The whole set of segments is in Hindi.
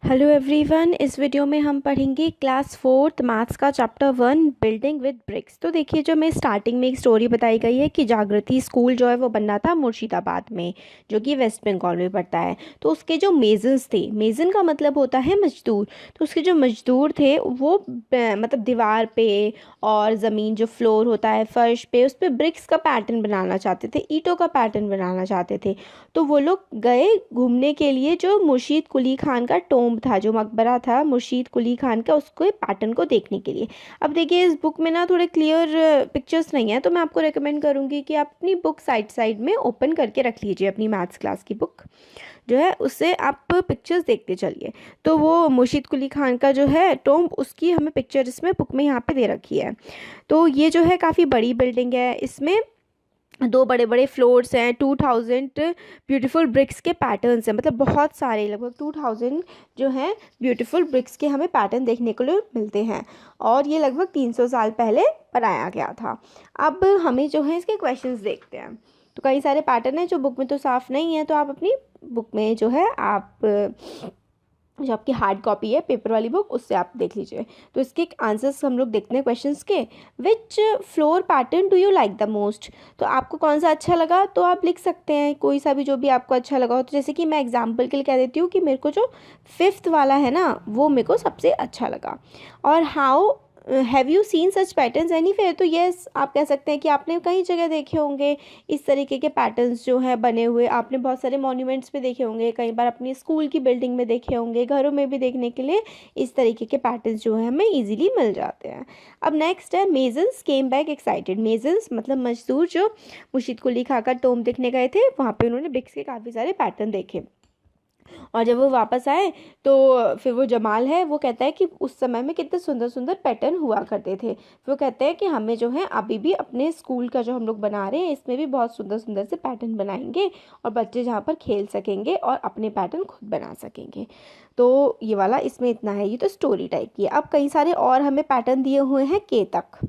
Hello everyone. इस वीडियो में हम पढ़ेंगे क्लास फोर्थ मैथ्स का चैप्टर 1 बिल्डिंग विद ब्रिक्स। तो देखिए, जो मैं स्टार्टिंग में एक स्टोरी बताई गई है कि जागृति स्कूल जो है वो बनना था मुर्शिदाबाद में, जो कि वेस्ट बंगाल में पड़ता है। तो उसके जो मेजन्स थे, मेजन का मतलब होता है मजदूर, तो उसके जो मजदूर थे वो मतलब दीवार पे और ज़मीन जो फ्लोर होता है फर्श पे, उस पर ब्रिक्स का पैटर्न बनाना चाहते थे, ईंटों का पैटर्न बनाना चाहते थे। तो वो लोग गए घूमने के लिए जो मुर्शीद कुली खान का टोम्ब था, जो मकबरा था मुर्शीद कुली खान का, उसको पैटर्न को देखने के लिए। अब देखिए, इस बुक में ना थोड़े क्लियर पिक्चर्स नहीं है, तो मैं आपको रेकमेंड करूँगी कि आप अपनी बुक साइड साइड में ओपन करके रख लीजिए, अपनी मैथ्स क्लास की बुक जो है उससे आप पिक्चर्स देखते चलिए। तो वो मुर्शीद कुली खान का जो है टोम्ब, उसकी हमें पिक्चर इसमें बुक में यहाँ पे दे रखी है। तो ये जो है काफ़ी बड़ी बिल्डिंग है, इसमें दो बड़े बड़े फ्लोर्स हैं, 2000 ब्यूटीफुल ब्रिक्स के पैटर्न्स हैं, मतलब बहुत सारे, लगभग 2000 जो हैं ब्यूटीफुल ब्रिक्स के हमें पैटर्न देखने को मिलते हैं। और ये लगभग 300 साल पहले बनाया गया था। अब हमें जो है इसके क्वेश्चंस देखते हैं। तो कई सारे पैटर्न हैं जो बुक में तो साफ़ नहीं है, तो आप अपनी बुक में जो है आप जो आपकी हार्ड कॉपी है पेपर वाली बुक, उससे आप देख लीजिए। तो इसके आंसर्स हम लोग देखते हैं क्वेश्चंस के। विच floor pattern do you like the most? तो आपको कौन सा अच्छा लगा, तो आप लिख सकते हैं कोई सा भी जो भी आपको अच्छा लगा हो। तो जैसे कि मैं एग्जांपल के लिए कह देती हूँ कि मेरे को जो 5th वाला है ना, वो मेरे को सबसे अच्छा लगा। और how have you seen such patterns anywhere? तो यस, आप कह सकते हैं कि आपने कई जगह देखे होंगे इस तरीके के पैटर्न्स जो हैं बने हुए। आपने बहुत सारे मॉन्यूमेंट्स पे देखे होंगे, कई बार अपनी स्कूल की बिल्डिंग में देखे होंगे, घरों में भी देखने के लिए इस तरीके के पैटर्न्स जो हैं हमें ईजिली मिल जाते हैं। अब नेक्स्ट है मेजन्स केम बैक एक्साइटेड। मेजन्स मतलब मजदूर जो मुर्शीद कुली खां का टोम्ब देखने गए थे, वहाँ पे उन्होंने ब्रिक्स के काफ़ी सारे पैटर्न देखे। और जब वो वापस आए तो फिर वो जमाल है, वो कहता है कि उस समय में कितने सुंदर सुंदर पैटर्न हुआ करते थे। वो कहते हैं कि हमें जो है अभी भी अपने स्कूल का जो हम लोग बना रहे हैं, इसमें भी बहुत सुंदर सुंदर से पैटर्न बनाएंगे और बच्चे जहाँ पर खेल सकेंगे और अपने पैटर्न खुद बना सकेंगे। तो ये वाला इसमें इतना है, ये तो स्टोरी टाइप की है। अब कई सारे और हमें पैटर्न दिए हुए हैं के तक।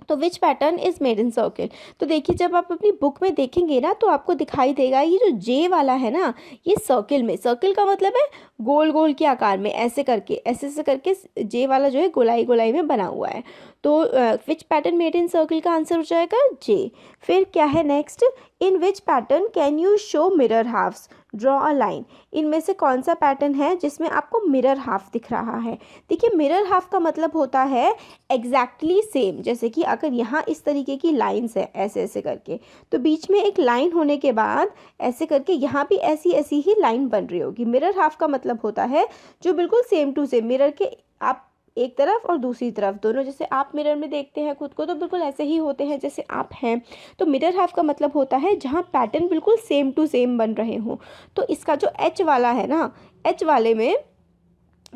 तो which pattern is made in circle? तो देखिए, जब आप अपनी बुक में देखेंगे ना, तो आपको दिखाई देगा ये जो जे वाला है ना, ये सर्किल में, सर्किल का मतलब है गोल गोल के आकार में, ऐसे करके ऐसे ऐसे करके जे वाला जो है गोलाई गोलाई में बना हुआ है। तो which pattern made in circle का आंसर हो जाएगा जे। फिर क्या है next? In which pattern can you show mirror halves? Draw a line. इनमें से कौन सा पैटर्न है जिसमें आपको मिरर हाफ दिख रहा है? देखिए, मिरर हाफ का मतलब होता है एग्जैक्टली सेम। जैसे कि अगर यहाँ इस तरीके की लाइंस है ऐसे ऐसे करके, तो बीच में एक लाइन होने के बाद ऐसे करके यहाँ भी ऐसी ऐसी ही लाइन बन रही होगी। मिरर हाफ का मतलब होता है जो बिल्कुल सेम टू सेम, मिरर के आप एक तरफ और दूसरी तरफ दोनों, जैसे आप मिरर में देखते हैं खुद को तो बिल्कुल ऐसे ही होते हैं जैसे आप हैं। तो मिरर हाफ का मतलब होता है जहाँ पैटर्न बिल्कुल सेम टू सेम बन रहे हों। तो इसका जो एच वाला है ना, एच वाले में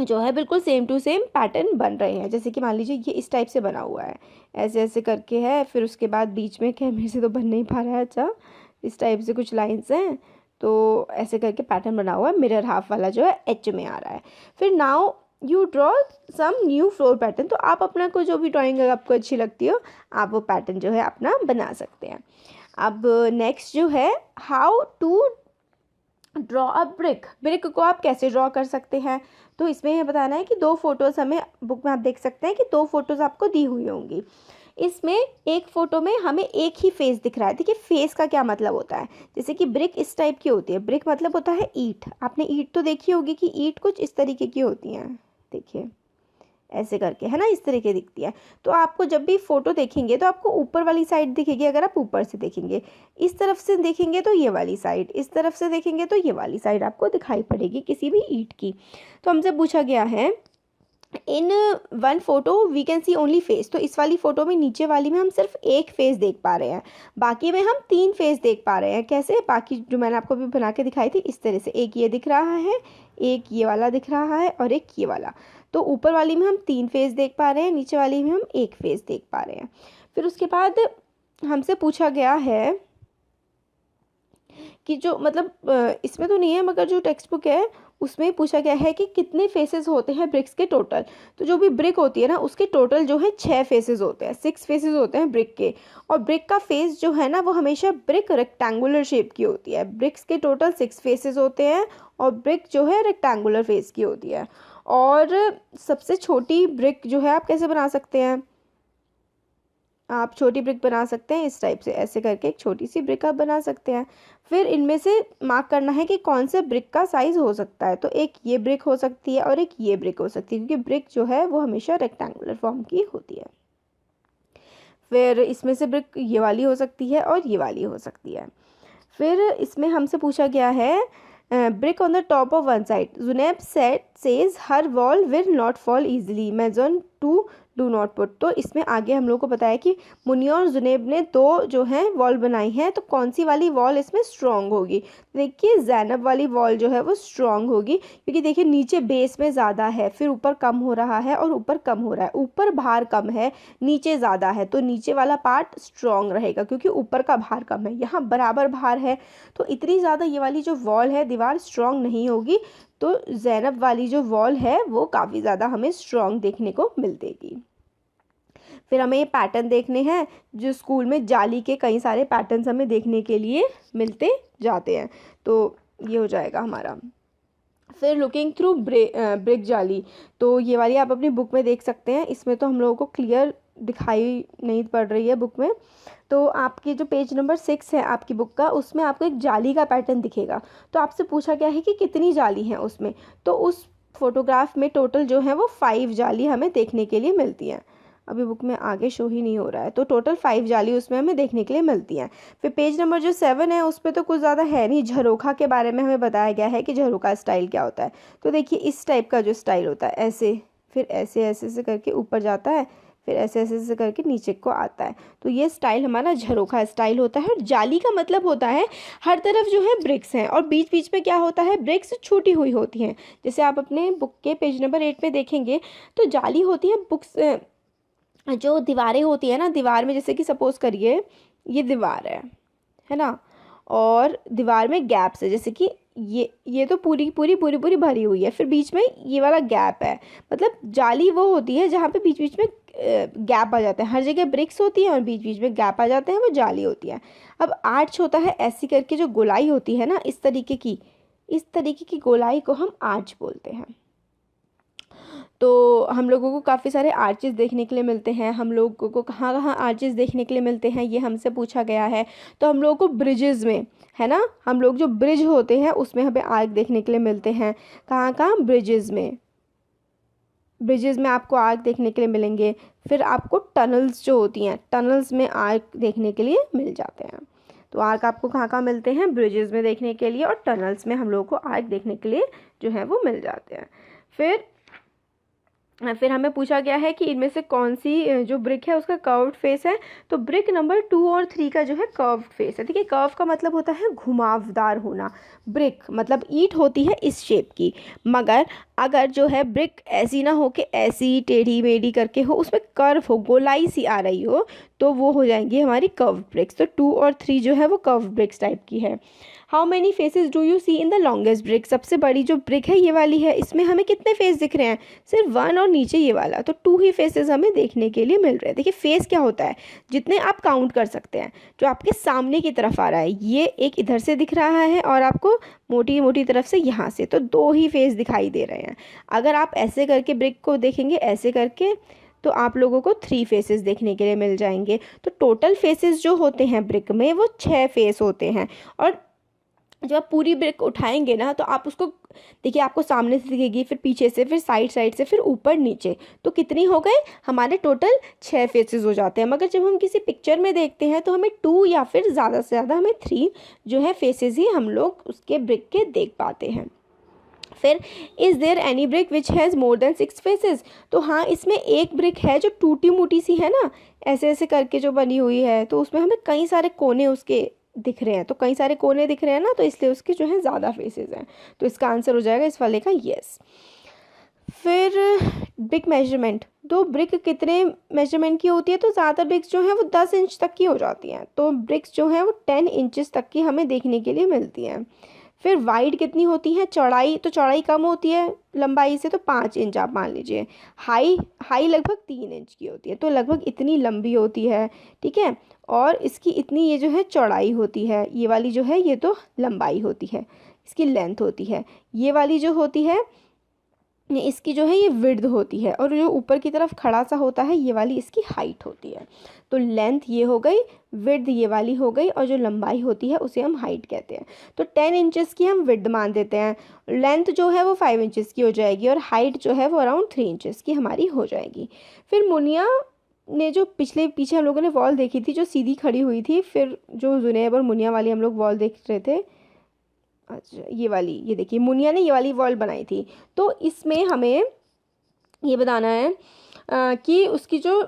जो है बिल्कुल सेम टू सेम पैटर्न बन रहे हैं। जैसे कि मान लीजिए ये इस टाइप से बना हुआ है, ऐसे ऐसे करके है, फिर उसके बाद बीच में क्या, मेरे से तो बन नहीं पा रहा है, अच्छा इस टाइप से कुछ लाइंस हैं, तो ऐसे करके पैटर्न बना हुआ है। मिरर हाफ वाला जो है एच में आ रहा है। फिर now you draw some new floor pattern. तो आप अपना को जो भी ड्राइंग आपको अच्छी लगती हो, आप वो पैटर्न जो है अपना बना सकते हैं। अब नेक्स्ट जो है, how to draw a brick. Brick को आप कैसे ड्रॉ कर सकते हैं? तो इसमें ये बताना है कि दो फोटोज़ हमें बुक में आप देख सकते हैं कि दो फोटोज़ आपको दी हुई होंगी। इसमें एक फ़ोटो में हमें एक ही फेस दिख रहा है। देखिए, फेस का क्या मतलब होता है, जैसे कि ब्रिक इस टाइप की होती है, ब्रिक मतलब होता है ईंट। आपने ईंट तो देखी होगी कि ईंट कुछ इस तरीके की होती हैं, देखिए ऐसे करके, है ना, इस तरीके दिखती है। तो आपको जब भी फोटो देखेंगे तो आपको ऊपर वाली साइड दिखेगी। अगर आप ऊपर से देखेंगे, इस तरफ से देखेंगे तो ये वाली साइड, इस तरफ से देखेंगे तो ये वाली साइड आपको दिखाई पड़ेगी किसी भी ईंट की। तो हमसे पूछा गया है in one photo we can see only face. तो इस वाली फोटो में, नीचे वाली में हम सिर्फ एक फेस देख पा रहे हैं, बाकी में हम 3 फेस देख पा रहे हैं। कैसे? बाकी जो मैंने आपको भी बना के दिखाई थी इस तरह से, एक ये दिख रहा है, एक ये वाला दिख रहा है और एक ये वाला। तो ऊपर वाली में हम 3 फेस देख पा रहे हैं, नीचे वाली में हम एक फेस देख पा रहे हैं। फिर उसके बाद हमसे पूछा गया है कि जो मतलब इसमें तो नहीं है, मगर जो टेक्स्ट बुक है उसमें पूछा गया है कि कितने फेसेस होते हैं ब्रिक्स के टोटल। तो जो भी ब्रिक होती है ना उसके टोटल जो है 6 फेसेस होते हैं, 6 फेसेस होते हैं ब्रिक के। और ब्रिक का फेस जो है ना वो हमेशा ब्रिक रेक्टेंगुलर शेप की होती है। ब्रिक्स के टोटल 6 फेसेस होते हैं और ब्रिक जो है रेक्टेंगुलर फेस की होती है। और सबसे छोटी ब्रिक जो है आप कैसे बना सकते हैं, आप छोटी ब्रिक बना सकते हैं इस टाइप से, ऐसे करके एक छोटी सी ब्रिक आप बना सकते हैं। फिर इनमें से मार्क करना है कि कौन से ब्रिक का साइज़ हो सकता है। तो एक ये ब्रिक हो सकती है और एक ये ब्रिक हो सकती है, क्योंकि ब्रिक जो है वो हमेशा रेक्टेंगुलर फॉर्म की होती है। फिर इसमें से ब्रिक ये वाली हो सकती है और ये वाली हो सकती है। फिर इसमें हमसे पूछा गया है brick on the top of one side, Junaib says her wall will not fall easily, mason to do not put. तो इसमें आगे हम लोग को बताया कि मुनिया और जुनैब ने 2 जो हैं वॉल बनाई हैं, तो कौन सी वाली वॉल इसमें स्ट्रॉन्ग होगी। देखिए ज़ैनब वाली वॉल जो है वो स्ट्रॉन्ग होगी, क्योंकि देखिए नीचे बेस में ज़्यादा है, फिर ऊपर कम हो रहा है और ऊपर कम हो रहा है, ऊपर भार कम है नीचे ज़्यादा है, तो नीचे वाला पार्ट स्ट्रॉन्ग रहेगा क्योंकि ऊपर का भार कम है। यहाँ बराबर भार है तो इतनी ज़्यादा ये वाली जो वॉल है दीवार स्ट्रॉन्ग नहीं होगी। तो ज़ैनब वाली जो वॉल है वो काफ़ी ज़्यादा हमें स्ट्रॉन्ग देखने को मिलेगी। फिर हमें ये पैटर्न देखने हैं, जो स्कूल में जाली के कई सारे पैटर्न्स हमें देखने के लिए मिलते जाते हैं। तो ये हो जाएगा हमारा। फिर लुकिंग थ्रू ब्रिक जाली, तो ये वाली आप अपनी बुक में देख सकते हैं। इसमें तो हम लोगों को क्लियर दिखाई नहीं पड़ रही है बुक में। तो आपकी जो पेज नंबर 6 है आपकी बुक का, उसमें आपको एक जाली का पैटर्न दिखेगा। तो आपसे पूछा गया है कि कितनी जाली हैं उसमें। तो उस फोटोग्राफ में टोटल जो है वो 5 जाली हमें देखने के लिए मिलती हैं। अभी बुक में आगे शो ही नहीं हो रहा है, तो टोटल 5 जाली उसमें हमें देखने के लिए मिलती हैं। फिर पेज नंबर जो 7 है उस पर तो कुछ ज़्यादा है नहीं, झरोखा के बारे में हमें बताया गया है कि झरोखा स्टाइल क्या होता है। तो देखिए इस टाइप का जो स्टाइल होता है, ऐसे फिर ऐसे ऐसे से करके ऊपर जाता है, फिर ऐसे ऐसे से करके नीचे को आता है। तो ये स्टाइल हमारा झरोखा स्टाइल होता है। और जाली का मतलब होता है हर तरफ जो है ब्रिक्स हैं और बीच बीच में क्या होता है, ब्रिक्स छूटी हुई होती हैं। जैसे आप अपने बुक के पेज नंबर 8 में देखेंगे तो जाली होती है बुक्स, जो दीवारें होती है ना, दीवार में जैसे कि सपोज करिए ये दीवार है ना, और दीवार में गैप्स है, जैसे कि ये तो पूरी पूरी पूरी पूरी भरी हुई है, फिर बीच में ये वाला गैप है। मतलब जाली वो होती है जहाँ पे बीच बीच में गैप आ जाते हैं। हर जगह ब्रिक्स होती हैं और बीच बीच में गैप आ जाते हैं, वो जाली होती है। अब आर्च होता है ऐसी करके जो गोलाई होती है ना, इस तरीके की गोलाई को हम आर्च बोलते हैं। तो हम लोगों को काफ़ी सारे आर्चेस देखने के लिए मिलते हैं। हम लोगों को कहाँ कहाँ आर्चेस देखने के लिए मिलते हैं ये हमसे पूछा गया है। तो हम लोगों को ब्रिजेज़ में, है ना, हम लोग जो ब्रिज होते हैं उसमें हमें आर्क देखने के लिए मिलते हैं। कहाँ कहाँ, ब्रिजेज़ में आपको आर्क देखने के लिए मिलेंगे। फिर आपको टनल्स जो होती हैं, टनल्स में आर्क देखने के लिए मिल जाते हैं। तो आर्क आपको कहाँ कहाँ मिलते हैं, ब्रिजेज़ में देखने के लिए, और टनल्स में हम लोगों को आर्क देखने के लिए जो है वो मिल जाते हैं। फिर हमें पूछा गया है कि इनमें से कौन सी जो ब्रिक है उसका कर्व्ड फेस है। तो ब्रिक नंबर 2 और 3 का जो है कर्व्ड फेस है। ठीक है, कर्व का मतलब होता है घुमावदार होना। ब्रिक मतलब ईंट होती है इस शेप की, मगर अगर जो है ब्रिक ऐसी ना हो कि ऐसी टेढ़ी मेढ़ी करके हो, उसमें कर्व हो, गोलाई सी आ रही हो, तो वो हो जाएंगी हमारी कर्व ब्रिक्स। तो 2 और 3 जो है वो कर्व ब्रिक्स टाइप की है। How many faces do you see in the longest brick, सबसे बड़ी जो ब्रिक है ये वाली है, इसमें हमें कितने फेस दिख रहे हैं, सिर्फ 1 और नीचे ये वाला, तो 2 ही फेसेस हमें देखने के लिए मिल रहे हैं। देखिए फेस क्या होता है, जितने आप काउंट कर सकते हैं, जो आपके सामने की तरफ आ रहा है, ये एक इधर से दिख रहा है और आपको मोटी मोटी तरफ से यहाँ से, तो 2 ही फेस दिखाई दे रहे हैं। अगर आप ऐसे करके ब्रिक को देखेंगे, ऐसे करके, तो आप लोगों को 3 फेसेस देखने के लिए मिल जाएंगे। तो टोटल फेसेस जो होते हैं ब्रिक में वो 6 फेस होते हैं। और जब आप पूरी ब्रिक उठाएंगे ना, तो आप उसको देखिए, आपको सामने से दिखेगी, फिर पीछे से, फिर साइड से, फिर ऊपर नीचे, तो कितनी हो गए हमारे, टोटल 6 फेसेस हो जाते हैं। मगर जब हम किसी पिक्चर में देखते हैं तो हमें 2 या फिर ज़्यादा से ज़्यादा हमें 3 जो है फेसेस ही हम लोग उसके ब्रिक के देख पाते हैं। फिर is there any brick which has more than 6 faces, तो हाँ, इसमें एक ब्रिक है जो टूटी मूटी सी है ना, ऐसे ऐसे करके जो बनी हुई है, तो उसमें हमें कई सारे कोने उसके दिख रहे हैं। तो कई सारे कोने दिख रहे हैं ना, तो इसलिए उसके जो है ज़्यादा फेसेस हैं। तो इसका आंसर हो जाएगा इस वाले का येस। फिर ब्रिक मेजरमेंट, तो ब्रिक कितने मेजरमेंट की होती है, तो ज़्यादातर ब्रिक्स जो है वो 10 इंच तक की हो जाती हैं। तो ब्रिक्स जो है वो 10 इंचेस तक की हमें देखने के लिए मिलती हैं। फिर वाइड कितनी होती है, चौड़ाई, तो चौड़ाई कम होती है लंबाई से, तो 5 इंच आप मान लीजिए। हाई लगभग 3 इंच की होती है, तो लगभग इतनी लंबी होती है, ठीक है। और इसकी इतनी ये जो है चौड़ाई होती है, ये वाली जो है ये तो लंबाई होती है, इसकी लेंथ होती है। ये वाली जो होती है इसकी जो है ये विड्थ होती है, और जो ऊपर की तरफ खड़ा सा होता है ये वाली इसकी हाइट होती है। तो लेंथ ये हो गई, विड्थ ये वाली हो गई, और जो लंबाई होती है उसे हम हाइट कहते हैं। तो 10 इंचेस की हम विड्थ मान देते हैं, लेंथ जो है वो 5 इंचेस की हो जाएगी, और हाइट जो है वो अराउंड 3 इंचेस की हमारी हो जाएगी। फिर मुनिया ने जो पीछे हम लोगों ने वॉल देखी थी जो सीधी खड़ी हुई थी, फिर जो जुनैब और मुनिया वाली हम लोग वॉल देख रहे थे, अच्छा ये वाली, ये देखिए मुनिया ने ये वाली वॉल बनाई थी। तो इसमें हमें ये बताना है कि उसकी जो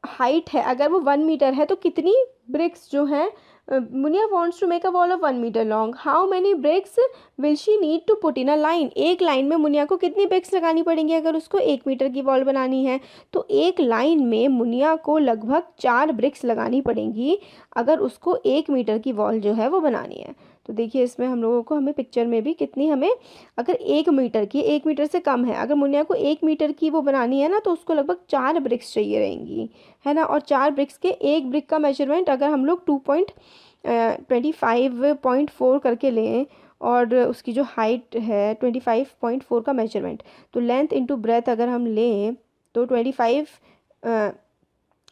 हाइट है, अगर वो 1 मीटर है तो कितनी ब्रिक्स जो है, Muniya wants to make a wall of 1 metre long, how many bricks will she need to put in a line. एक लाइन में मुनिया को कितनी ब्रिक्स लगानी पड़ेंगी अगर उसको 1 मीटर की वॉल बनानी है। तो एक लाइन में मुनिया को लगभग 4 ब्रिक्स लगानी पड़ेंगी अगर उसको 1 मीटर की वॉल जो है वो बनानी है। तो देखिए इसमें हम लोगों को, हमें पिक्चर में भी कितनी, हमें अगर 1 मीटर की, 1 मीटर से कम है, अगर मुनिया को 1 मीटर की वो बनानी है ना, तो उसको लगभग 4 ब्रिक्स चाहिए रहेंगी, है ना। और 4 ब्रिक्स के, एक ब्रिक का मेजरमेंट अगर हम लोग 25.4 करके लें, और उसकी जो हाइट है 25.4 का मेजरमेंट, तो लेंथ इंटू ब्रेथ अगर हम लें तो 25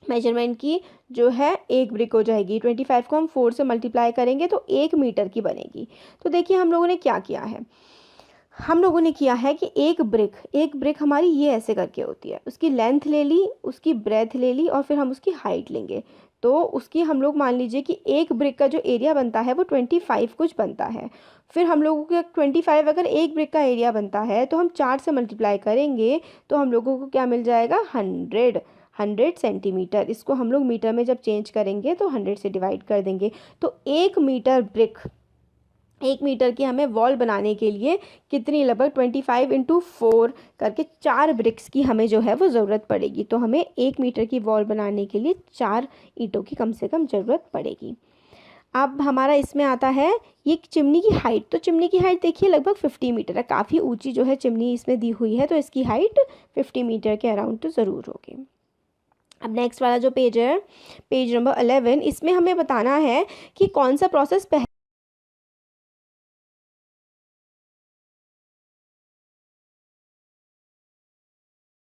मेजरमेंट की जो है एक ब्रिक हो जाएगी। 25 को हम 4 से मल्टीप्लाई करेंगे तो 1 मीटर की बनेगी। तो देखिए हम लोगों ने क्या किया है, हम लोगों ने किया है कि एक ब्रिक हमारी ये ऐसे करके होती है, उसकी लेंथ ले ली, उसकी ब्रेथ ले ली, और फिर हम उसकी हाइट लेंगे। तो उसकी हम लोग मान लीजिए कि एक ब्रिक का जो एरिया बनता है वो 25 कुछ बनता है। फिर हम लोगों का 25 अगर एक ब्रिक का एरिया बनता है तो हम 4 से मल्टीप्लाई करेंगे तो हम लोगों को क्या मिल जाएगा, 100 सेंटीमीटर। इसको हम लोग मीटर में जब चेंज करेंगे तो 100 से डिवाइड कर देंगे। तो 1 मीटर ब्रिक, 1 मीटर की हमें वॉल बनाने के लिए कितनी, लगभग 25 इंटू 4 करके 4 ब्रिक्स की हमें जो है वो ज़रूरत पड़ेगी। तो हमें 1 मीटर की वॉल बनाने के लिए 4 ईंटों की कम से कम ज़रूरत पड़ेगी। अब हमारा इसमें आता है ये चिमनी की हाइट। तो चिमनी की हाइट देखिए लगभग 50 मीटर है, काफ़ी ऊंची जो है चिमनी इसमें दी हुई है, तो इसकी हाइट 50 मीटर के अराउंड तो ज़रूर होगी। अब नेक्स्ट वाला जो पेज है, पेज नंबर 11, इसमें हमें बताना है कि कौन सा प्रोसेस